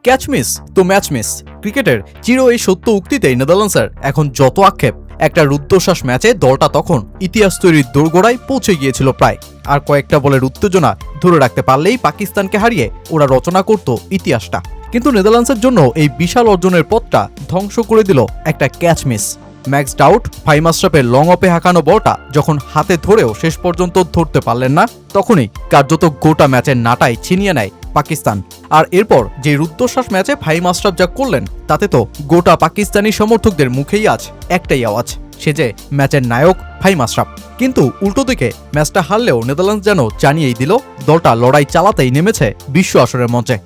Catch miss তো match miss. ক্রিকেটের চির এই সত্য উক্তিতেই নেদারল্যান্ডসের এখন যত আক্ষেপ, একটা রুদ্ধশ্বাস ম্যাচে দলটা তখন ইতিহাস তৈরির দোরগোড়ায় পৌঁছে গিয়েছিল প্রায়। আর কয়েকটা বলের উত্তেজনা ধরে রাখতে পারলেই পাকিস্তানকে হারিয়ে ওরা রচনা করত ইতিহাসটা। কিন্তু নেদারল্যান্ডসের জন্য এই বিশাল অর্জনের পথটা ধ্বংস করে দিল একটা catch miss. Max O'Dowd Fahim আশরাফের লং অফে হাঁকানো বলটা যখন হাতে ধরেও শেষ পর্যন্ত ধরতে পারলেন না, তখনই কার্যত গোটা ম্যাচের নাটাই ছিনিয়ে নেয় পাকিস্তান। আর এরপর যে রুদ্ধশ্বাস ম্যাচে ফাহিম আশরাফ যা করলেন, তাতে তো গোটা পাকিস্তানি সমর্থকদের মুখেই আজ একটাই আওয়াজ, সে যে ম্যাচের নায়ক ফাহিম আশরাফ। কিন্তু উল্টো দিকে ম্যাচটা হারলেও নেদারল্যান্ডস যেন জানিয়েই দিল দলটা লড়াই চালাতেই নেমেছে বিশ্ব আসরের মঞ্চে।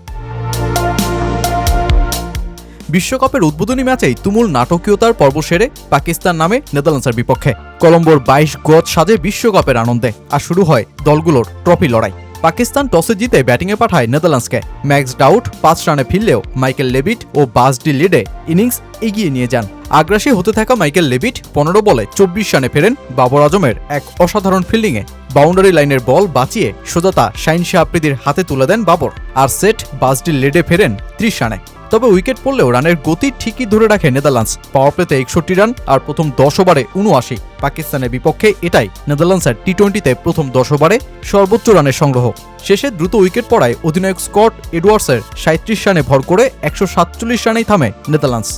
বিশ্বকাপের উদ্বোধনী ম্যাচেই তুমুল নাটকীয়তার পর্ব সেরে পাকিস্তান নামে নেদারল্যান্ডসের বিপক্ষে। কলম্বোর 22 গজ সাজে বিশ্বকাপের আনন্দে, আর শুরু হয় দলগুলোর ট্রফি লড়াই। পাকিস্তান টসে জিতে ব্যাটিংয়ে পাঠায় নেদারল্যান্ডসকে। ম্যাক্স ডাউট 5 রানে ফিরলেও মাইকেল লেভিট ও বাসডি লিডে ইনিংস এগিয়ে নিয়ে যান। আগ্রাসী হতে থাকা মাইকেল লেভিট 15 বলে 24 রানে ফেরেন বাবর আজমের এক অসাধারণ ফিল্ডিংয়ে। বাউন্ডারি লাইনের বল বাঁচিয়ে সোজাতা শাহিন শাহ আফ্রিদির হাতে তুলে দেন বাবর, আর সেট বাসডি লিডে ফেরেন 30 রানে। তবে উইকেট পড়লেও রানের গতি ঠিকই ধরে রাখে নেদারল্যান্ডস। পাওয়ার প্লেতে 61 রান আর প্রথম 10 ওভারে 79। পাকিস্তানের বিপক্ষে এটাই নেদারল্যান্ডসের টি-20তে প্রথম 10 ওভারে সর্বোচ্চ রানের সংগ্রহ। শেষে দ্রুত উইকেট পড়ায় অধিনায়ক স্কট এডওয়ার্ডসের 37 রানে ভর করে 147 রানেই থামে নেদারল্যান্ডস।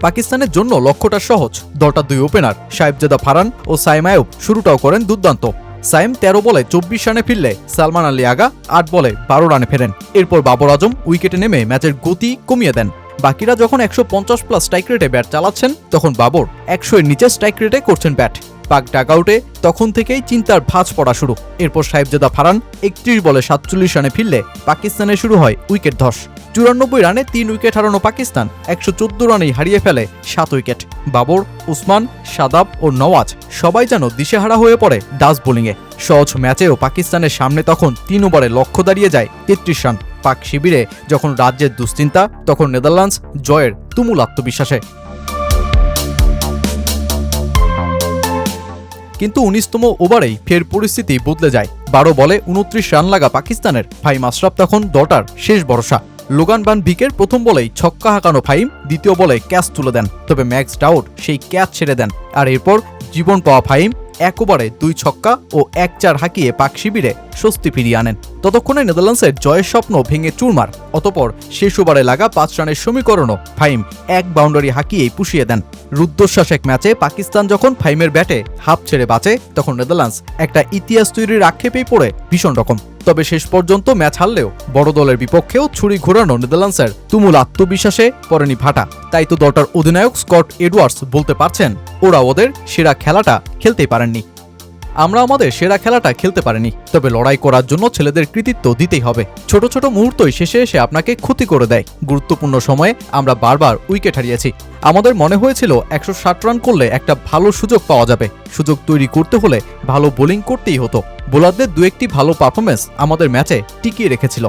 পাকিস্তানের জন্য লক্ষ্যটা সহজ। দলটা 2 ওপেনার সাহেবজাদা ফারহান ও সাইম আইয়ুব শুরুটাও করেন দুর্দান্ত। সাইম 13 বলে 24 রানে ফিরলে সালমান আলী আগা 8 বলে 12 রানে ফেরেন। এরপর বাবর আজম উইকেটে নেমে ম্যাচের গতি কমিয়ে দেন। বাকিরা যখন 150+ স্ট্রাইক রেটে ব্যাট চালাচ্ছেন, তখন বাবর 100-এর নিচে স্ট্রাইক রেটে করছেন ব্যাট। পাক ডাগআউটে তখন থেকেই চিন্তার ভাঁজ পড়া শুরু। এরপর সাহেবজাদা ফারহান 31 বলে 47 রানে ফিরলে পাকিস্তানের শুরু হয় উইকেট ধস। 94 রানে 3 উইকেট হারানো পাকিস্তান 114 রানেই হারিয়ে ফেলে 7 উইকেট। বাবর, উসমান, শাদাব ও নওয়াজ সবাই যেন দিশেহারা হয়ে পড়ে ডাস বোলিংয়ে। সহজ ম্যাচেও পাকিস্তানের সামনে তখন 3 ওভারে লক্ষ্য দাঁড়িয়ে যায় 33 রান। পাক শিবিরে যখন রাজ্যের দুশ্চিন্তা, তখন নেদারল্যান্ডস জয়ের তুমুল আত্মবিশ্বাসে। কিন্তু 19তম ওভারেই ফের পরিস্থিতি বদলে যায়। 12 বলে 29 রান লাগা পাকিস্তানের ফাহিম আশরাফ তখন দলটার শেষ ভরসা। লোগান ভান ভিকের প্রথম বলেই ছক্কা হাঁকানো ফাহিম দ্বিতীয় বলে ক্যাচ তুলে দেন, তবে ম্যাক্স ডাউট সেই ক্যাচ ছেড়ে দেন। আর এরপর জীবন পাওয়া ফাহিম 1 ওভারে 2 ছক্কা ও 1-4 হাঁকিয়ে পাক শিবিরে স্বস্তি ফিরিয়ে আনেন। ততক্ষণে নেদারল্যান্ডসের জয়ের স্বপ্ন ভেঙে চুরমার। অতপর শেষ ওভারে লাগা 5 রানের সমীকরণও ফাহিম 1 বাউন্ডারি হাঁকিয়েই পুষিয়ে দেন। রুদ্ধশ্বাস এক ম্যাচে পাকিস্তান যখন ফাহিমের ব্যাটে হাফ ছেড়ে বাঁচে, তখন নেদারল্যান্ডস একটা ইতিহাস তৈরির আক্ষেপেই পড়ে ভীষণ রকম। তবে শেষ পর্যন্ত ম্যাচ হারলেও বড় দলের বিপক্ষেও ছুরি ঘোরানো নেদারল্যান্ডসের তুমুল আত্মবিশ্বাসে পড়েনি ভাটা। তাই তো দলটার অধিনায়ক স্কট এডওয়ার্ডস বলতে পারছেন, ওরা ওদের সেরা খেলাটা খেলতেই পারেননি। আমরা আমাদের সেরা খেলাটা খেলতে পারিনি, তবে লড়াই করার জন্য ছেলেদের কৃতিত্ব দিতেই হবে। ছোট ছোট মুহূর্তই শেষে এসে আপনাকে ক্ষতি করে দেয়। গুরুত্বপূর্ণ সময়ে আমরা বারবার উইকেট হারিয়েছি। আমাদের মনে হয়েছিল 160 রান করলে একটা ভালো সুযোগ পাওয়া যাবে। সুযোগ তৈরি করতে হলে ভালো বোলিং করতেই হতো। বোলারদের 2-1টি ভালো পারফরমেন্স আমাদের ম্যাচে টিকিয়ে রেখেছিল।